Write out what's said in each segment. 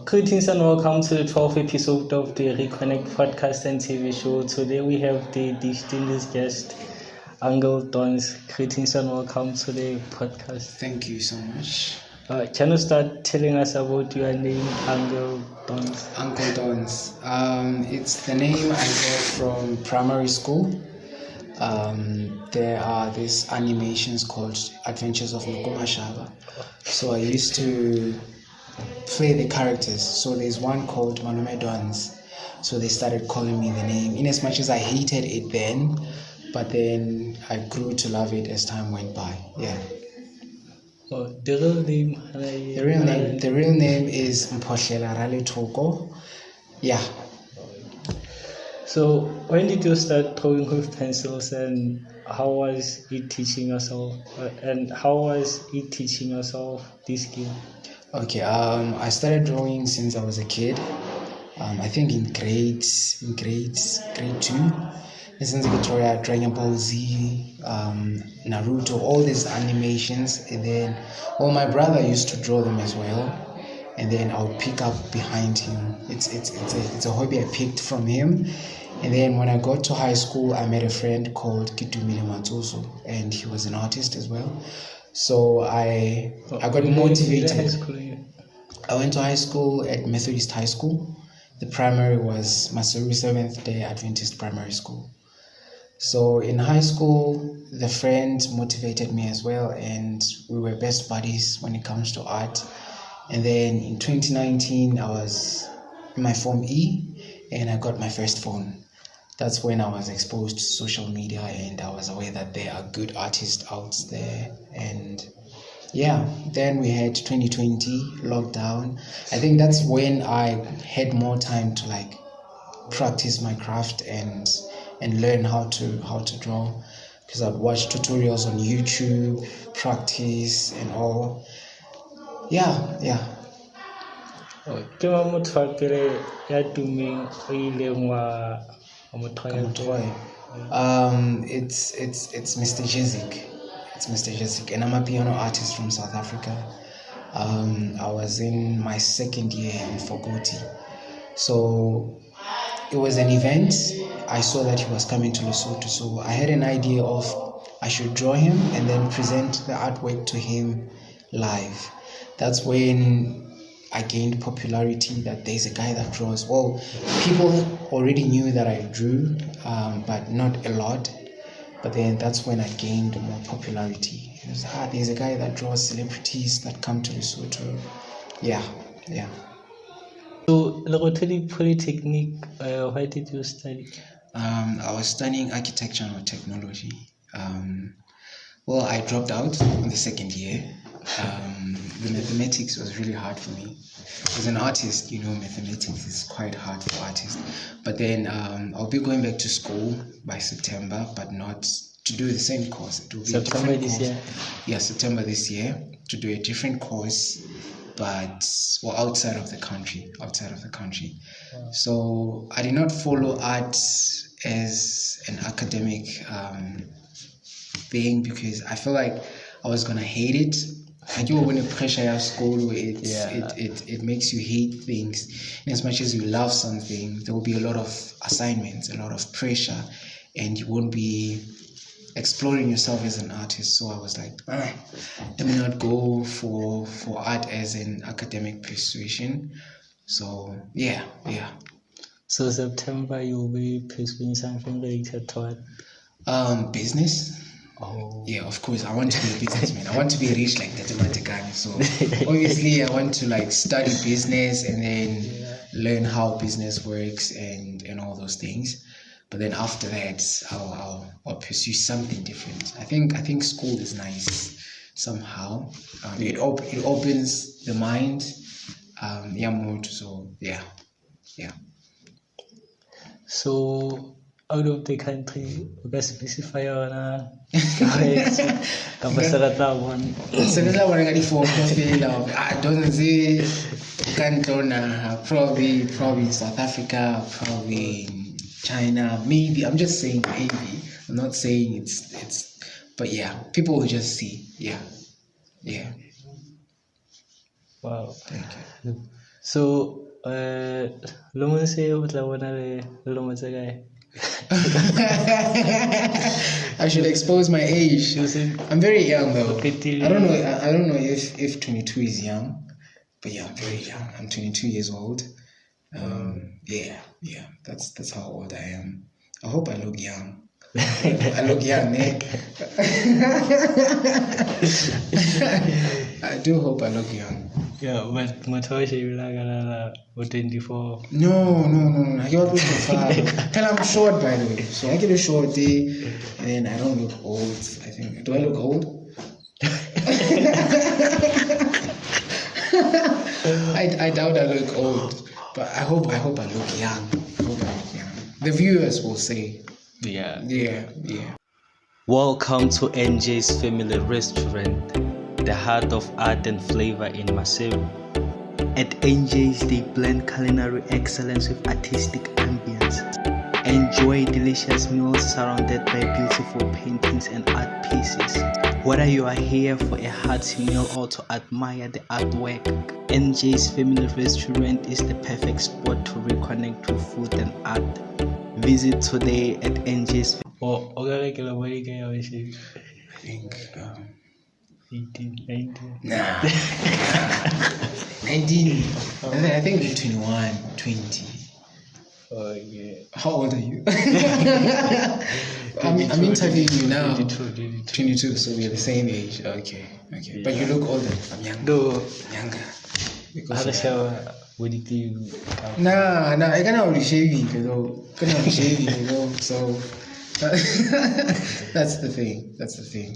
Greetings and welcome to the 12th episode of the Reconnect Podcast and TV Show. Today we have the distinguished guest, Uncle Donze. Greetings and welcome to the podcast. Thank you so much. Can you start telling us about your name, Uncle Donze? Uncle Donze. It's the name I got from primary school. There are these animations called Adventures of Shaba. So I used to play the characters. So there's one called Malume Donze. So they started calling me the name, in as much as I hated it then, but then I grew to love it as time went by. Yeah. Oh, the real name? The real name is Mphohlela Rale Toko. Yeah. So when did you start drawing with pencils, and how was it teaching yourself? This skill? Okay, I started drawing since I was a kid. I think in grade 2. And since I could draw Dragon Ball Z, Naruto, all these animations, and then my brother used to draw them as well, and then I would pick up behind him. It's a hobby I picked from him. And then when I got to high school, I met a friend called Kitumile Matuso, and he was an artist as well. So I got motivated. I went to high school at Methodist High School. The primary was Masuri Seventh-day Adventist Primary School. So in high school, the friend motivated me as well, and we were best buddies when it comes to art. And then in 2019, I was in my Form E, and I got my first phone. That's when I was exposed to social media, and I was aware that there are good artists out there. And yeah, then we had 2020 lockdown. I think that's when I had more time to practice my craft and learn how to draw, because I'd watch tutorials on YouTube, practice and all. Yeah. It's Mr. Jizik. It's Mr. Jizik, and I'm a piano artist from South Africa. I was in my second year in Fogoti. So it was an event. I saw that he was coming to Lesotho, so I had an idea of I should draw him and then present the artwork to him live. That's when I gained popularity, that there's a guy that draws. Well, people already knew that I drew, but not a lot. But then that's when I gained more popularity. It was, there's a guy that draws celebrities that come to Lesotho. Yeah. So, Logoteli Polytechnic, why did you study? I was studying architecture and technology. I dropped out on the second year. The mathematics was really hard for me. As an artist, mathematics is quite hard for artists. But then I'll be going back to school by September, but not to do the same course. It will be September this year? Yeah, September this year, to do a different course, but outside of the country. Wow. So I did not follow art as an academic thing, because I feel like I was gonna hate it. Like when you pressure your school, it makes you hate things. And as much as you love something, there will be a lot of assignments, a lot of pressure, and you won't be exploring yourself as an artist. So I was like, all right, let me not go for art as an academic persuasion. So yeah. So September you will be pursuing something related to what? Business. Oh. Yeah, of course. I want to be a businessman. I want to be rich like that Matekani. So obviously I want to study business and then learn how business works and all those things. But then after that, I'll pursue something different. I think school is nice somehow. It opens the mind. So yeah. So out of the country, you guys specify on probably South Africa, probably China, maybe. I'm just saying maybe. I'm not saying it's but yeah, people will just see. Yeah. Wow. Thank you. So, lo say o tla bona le lo tsa kae? I should expose my age. I'm very young though. I don't know. I don't know if 22 is young, but yeah, I'm very young. I'm 22 years old. Yeah. That's how old I am. I hope I look young. I look young, Nick. I do hope I look young. Yeah, but Matosha you like 24. No. I give up too far. Tell I'm short, by the way. So I get a short day, and then I don't look old. I think. Do I look old? I doubt I look old, but I hope I look young. The viewers will say. Yeah. Welcome to NJ's Family Restaurant, the heart of art and flavor in Maseru. At NJ's, they blend culinary excellence with artistic ambience. Enjoy delicious meals surrounded by beautiful paintings and art pieces. Whether you are here for a hearty meal or to admire the artwork, NJ's Family Restaurant is the perfect spot to reconnect with food and art. Visit today at NJ's. Okay, I think 18, 19. Nah. 19. I think we're 21, 20. Oh yeah. How old are you? I'm interviewing you now. 22, so we're the same age. Okay. Yeah. But you look older. I'm younger. Younger. Because Nah, I cannot be shaving, So that's the thing.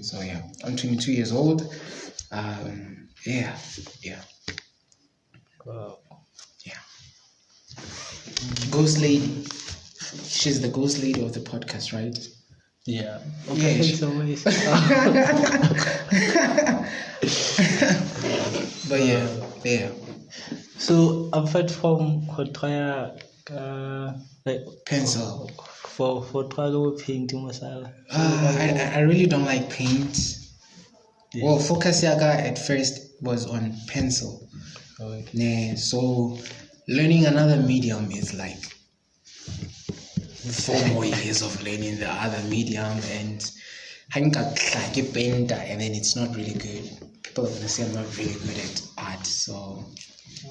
So yeah, I'm 22 years old. Yeah. Wow. Yeah. Ghost lady. She's the ghost lady of the podcast, right? Yeah. Okay. But yeah. So apart from Hotraya, like Pencil. For trial painting masala. I really don't like paint. Yeah. Well, focus yaga at first was on pencil. Okay. So learning another medium is like 4 more years of learning the other medium, and I got like a painter, and then it's not really good. People are gonna say I'm not really good at art, so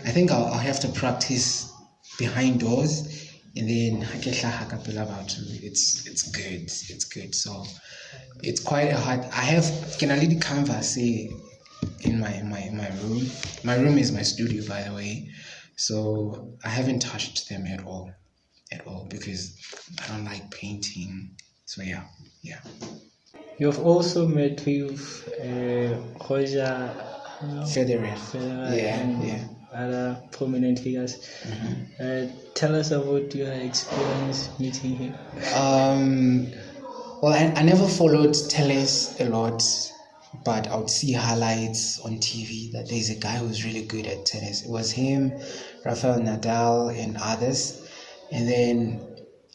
I think I'll have to practice behind doors. And then it's good. So it's quite a hard. I have Kenalidi canvas in my room. My room is my studio, by the way. So I haven't touched them at all because I don't like painting. So yeah. You've also met with Roger Federer. Yeah. Other prominent figures. Mm-hmm. Tell us about your experience meeting him. Well, I never followed tennis a lot, but I would see highlights on TV that there's a guy who's really good at tennis. It was him, Rafael Nadal, and others. And then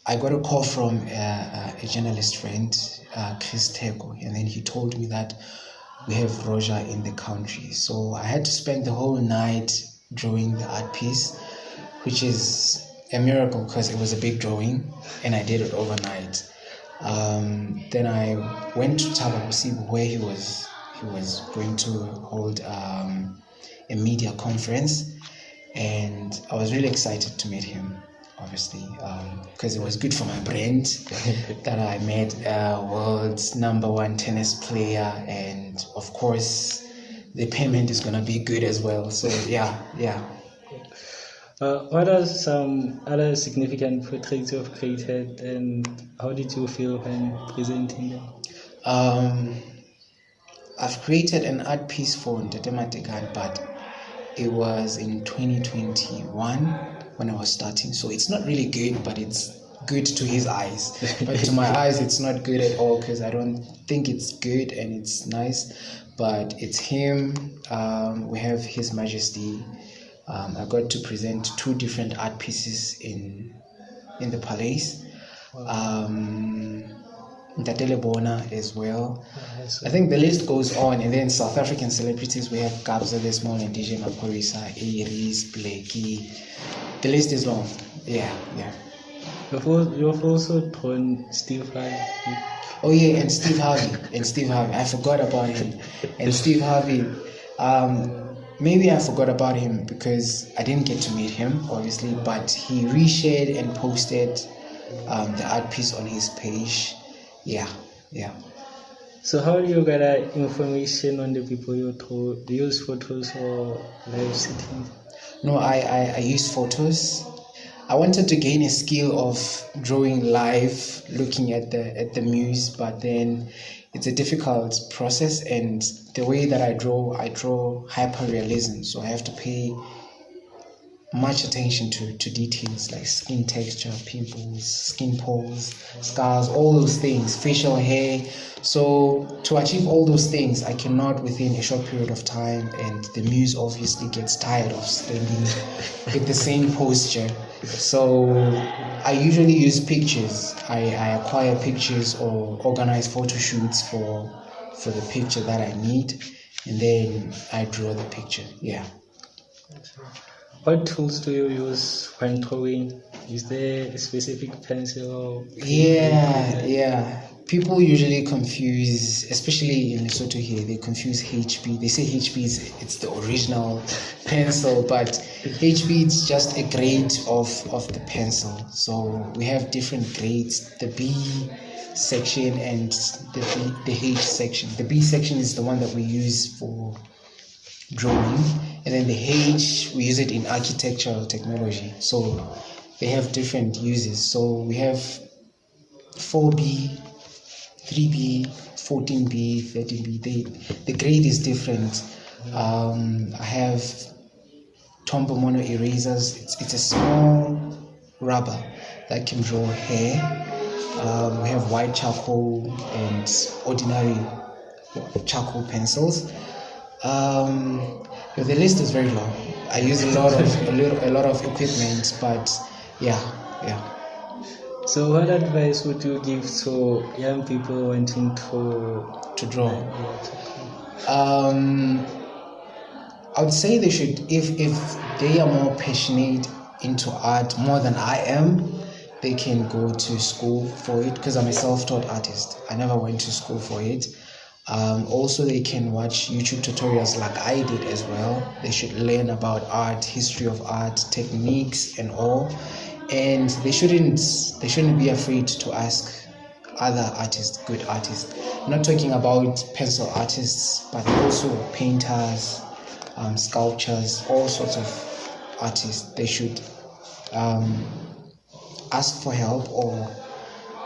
I got a call from a journalist friend, Chris Tego, and then he told me that we have Roger in the country. So I had to spend the whole night drawing the art piece, which is a miracle because it was a big drawing and I did it overnight. Then I went to Thapelo Phalali where he was going to hold a media conference, and I was really excited to meet him, obviously, because it was good for my brand that I met a world's #1 tennis player, and of course the payment is gonna be good as well. So yeah. What are some other significant portraits you've created, and how did you feel when presenting them? I've created an art piece for Ntatematekan, but it was in 2021 when I was starting. So it's not really good, but it's good to his eyes. But to my eyes, it's not good at all because I don't think it's good and it's nice. But it's him. We have His Majesty. I got to present 2 different art pieces in the palace. Thapelo as well. Yes. I think the list goes on. And then South African celebrities, we have Kabza the Small and DJ Maphorisa, Aries, Blakey. The list is long. Yeah. You've also drawn Steve Harvey. Oh yeah, and Steve Harvey. I forgot about him. And Steve Harvey, maybe I forgot about him because I didn't get to meet him, obviously, but he reshared and posted the art piece on his page. Yeah. So how do you gather information on the people you draw? Do you use photos or live settings? No, I use photos. I wanted to gain a skill of drawing live, looking at the muse, but then it's a difficult process, and the way that I draw hyper-realism, so I have to pay much attention to details like skin texture, pimples, skin poles, scars, all those things, facial hair. So to achieve all those things, I cannot within a short period of time, and the muse obviously gets tired of standing with the same posture. So I usually use pictures. I acquire pictures or organize photo shoots for the picture that I need, and then I draw the picture. Yeah. What tools do you use when drawing? Is there a specific pencil or Yeah. People usually confuse, especially in Lesotho here, they confuse HB. They say HB it's the original pencil, but HB is just a grade of the pencil. So we have different grades, the B section and the H section. The B section is the one that we use for drawing, and then the H, we use it in architectural technology. So they have different uses. So we have 4B, 3B, 14B, 13B. The grade is different. I have Tombow mono erasers. It's a small rubber that can draw hair. We have white charcoal and ordinary charcoal pencils. The list is very long. I use a lot of equipment, but yeah. So what advice would you give to young people wanting to draw? I would say they should, if they are more passionate into art more than I am, they can go to school for it, because I'm a self-taught artist. I never went to school for it. Also, they can watch YouTube tutorials like I did as well. They should learn about art, history of art, techniques and all. And they shouldn't be afraid to ask other artists, good artists. I'm not talking about pencil artists, but also painters, sculptors, all sorts of artists. They should ask for help or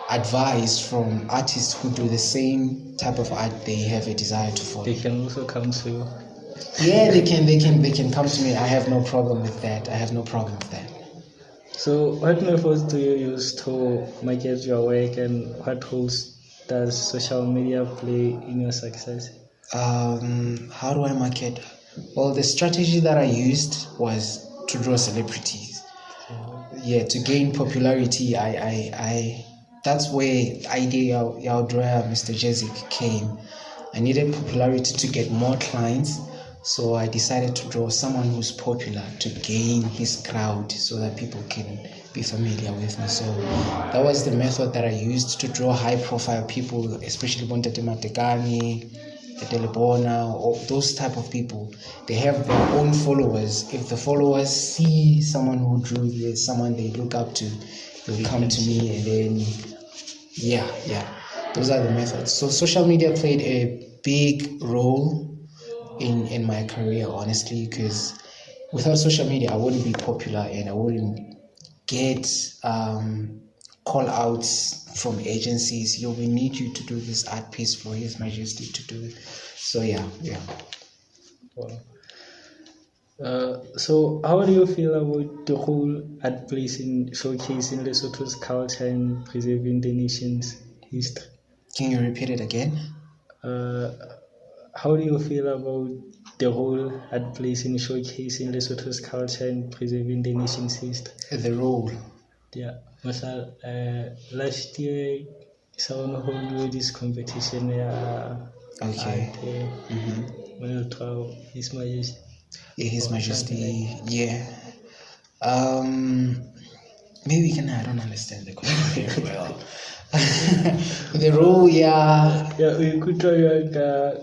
advice from artists who do the same type of art they have a desire to follow. They can also come to you. Yeah, they can come to me. I have no problem with that. So what methods do you use to market your work, and what roles does social media play in your success? How do I market? Well, the strategy that I used was to draw celebrities. Yeah, to gain popularity. I that's where the idea of Mr. Jezik came. I needed popularity to get more clients, so I decided to draw someone who's popular to gain his crowd so that people can be familiar with me. So that was the method that I used to draw high-profile people, especially Bontate Matekane, Telebona, or those type of people. They have their own followers. If the followers see someone who drew this, someone they look up to, they'll come to me, and then yeah, those are the methods. So social media played a big role in my career, honestly, because without social media I wouldn't be popular and I wouldn't get call outs from agencies. We need you to do this art piece for His Majesty to do it. So yeah. Wow. So how do you feel about the whole art place in showcasing Lesotho's culture and preserving the nation's history? Can you repeat it again? How do you feel about the whole art place in showcasing Lesotho's culture and preserving the nation's history? The role. Yeah. Last year So on hold this competition Okay. His Majesty. Yeah, His Or Majesty. something Yeah. Maybe I don't understand the question very well. The role, yeah. Yeah, we could try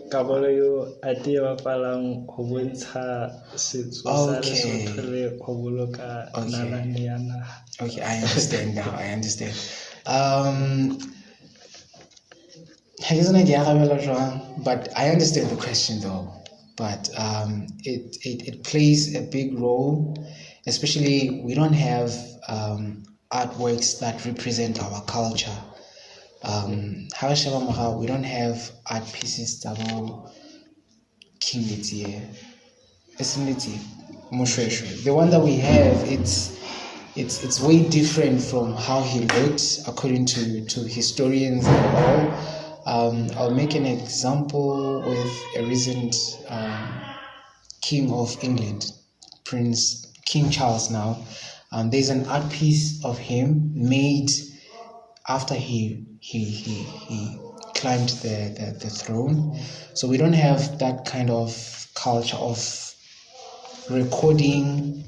kabalo yo ate wa palang ho bontsha setso sa Lesotho le ho boloka nalane ya naha. Okay, I understand now. I understand. But I understand the question though. But it plays a big role, especially we don't have artworks that represent our culture. We don't have art pieces that will King the one that we have, it's way different from how he looked according to historians and all. I'll make an example with a recent King of England, King Charles now. There's an art piece of him made after he climbed the throne. So we don't have that kind of culture of recording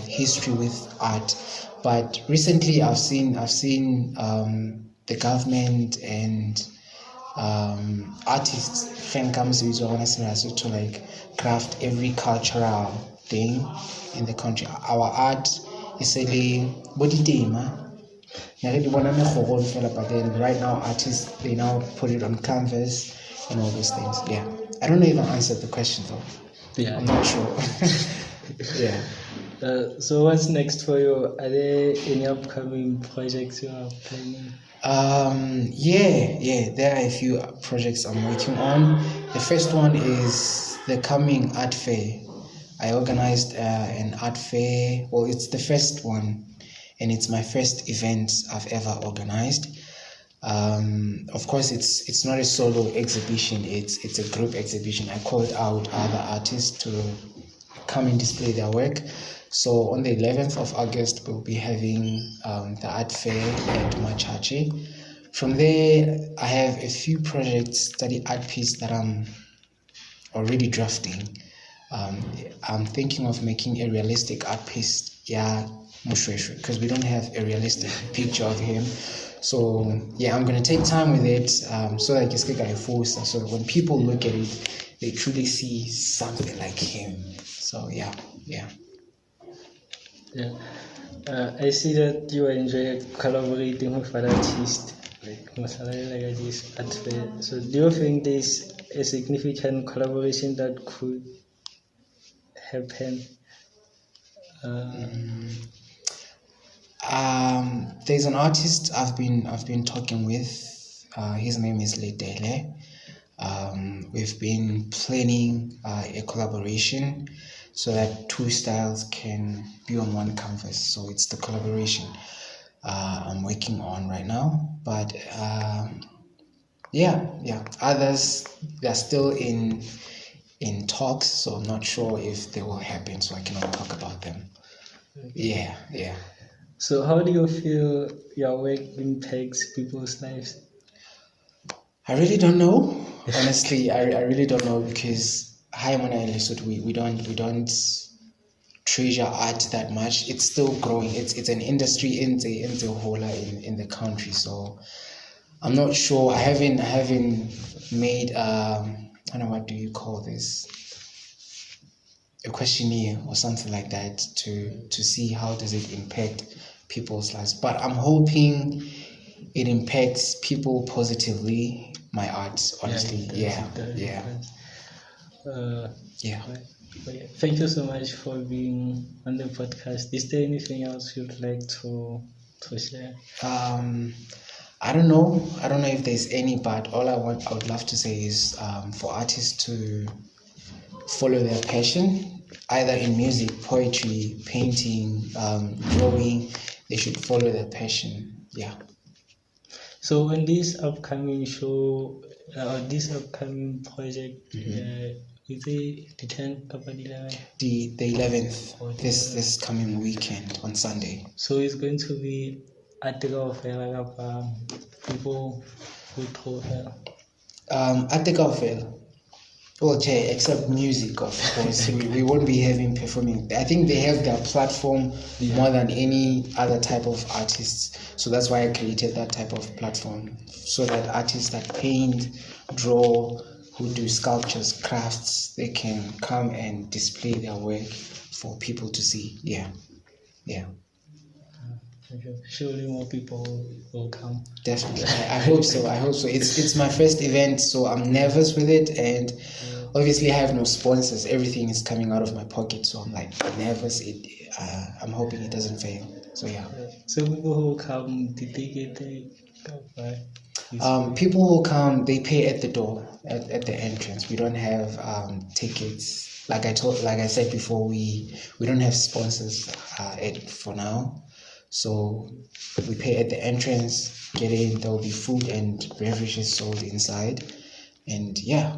history with art. But recently I've seen the government and artists to like craft every cultural thing in the country. Our art is really body tema. But then right now artists, they now put it on canvas and all those things. Yeah, I don't know if I answered the question though. Yeah, I'm not sure. Yeah. So what's next for you? Are there any upcoming projects you are planning? Yeah, there are a few projects I'm working on. The first one is the coming art fair. I organized an art fair. Well, it's the first one, and it's my first event I've ever organized. Of course, it's not a solo exhibition. It's a group exhibition. I called out other artists to come and display their work. So on the 11th of August, we'll be having the art fair at Majesty. From there, I have a few projects, study art piece that I'm already drafting. I'm thinking of making a realistic art piece, because we don't have a realistic picture of him. So yeah, I'm gonna take time with it, so that I can force. So when people look at it, they truly see something like him. So yeah. I see that you enjoy collaborating with other artists, like this art fair. So do you think there's a significant collaboration that could happen? There's an artist I've been talking with. His name is Federer. We've been planning a collaboration so that two styles can be on one canvas. So it's the collaboration I'm working on right now. But others, they're still in talks, so I'm not sure if they will happen, so I cannot talk about them. Okay. Yeah. So how do you feel your work impacts people's lives? I really don't know. Honestly, I really don't know, because we don't treasure art that much. It's still growing. It's an industry in the country. So I'm not sure. I haven't made I don't know, what do you call this? A questionnaire or something like that to see how does it impact people's lives. But I'm hoping it impacts people positively, my art, honestly. Yeah. Thank you so much for being on the podcast. Is there anything else you'd like to share? I don't know if there's any, but all I would love to say is for artists to follow their passion, either in music, poetry, painting, drawing. They should follow their passion. Yeah. So on this upcoming show, this upcoming project, is it the 10th of the 11th, this coming weekend on Sunday. So it's going to be at the people who told her? Thapelo. Well, except music, of course. we won't be having performing. I think they have their platform more than any other type of artists. So that's why I created that type of platform. So that artists that paint, draw, who do sculptures, crafts, they can come and display their work for people to see. Yeah. Surely more people will come. Definitely. I hope so. It's my first event, so I'm nervous with it, and obviously I have no sponsors. Everything is coming out of my pocket, so I'm like nervous. I'm hoping it doesn't fail. So yeah. So people who come, did they get people who come, they pay at the door, at the entrance. We don't have tickets. Like I said before, we don't have sponsors for now. So we pay at the entrance, get in, there will be food and beverages sold inside. And yeah.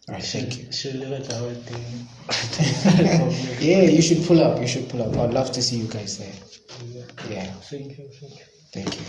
All right, thank you. Yeah, you should pull up. I'd love to see you guys there. Yeah. Thank you. Thank you.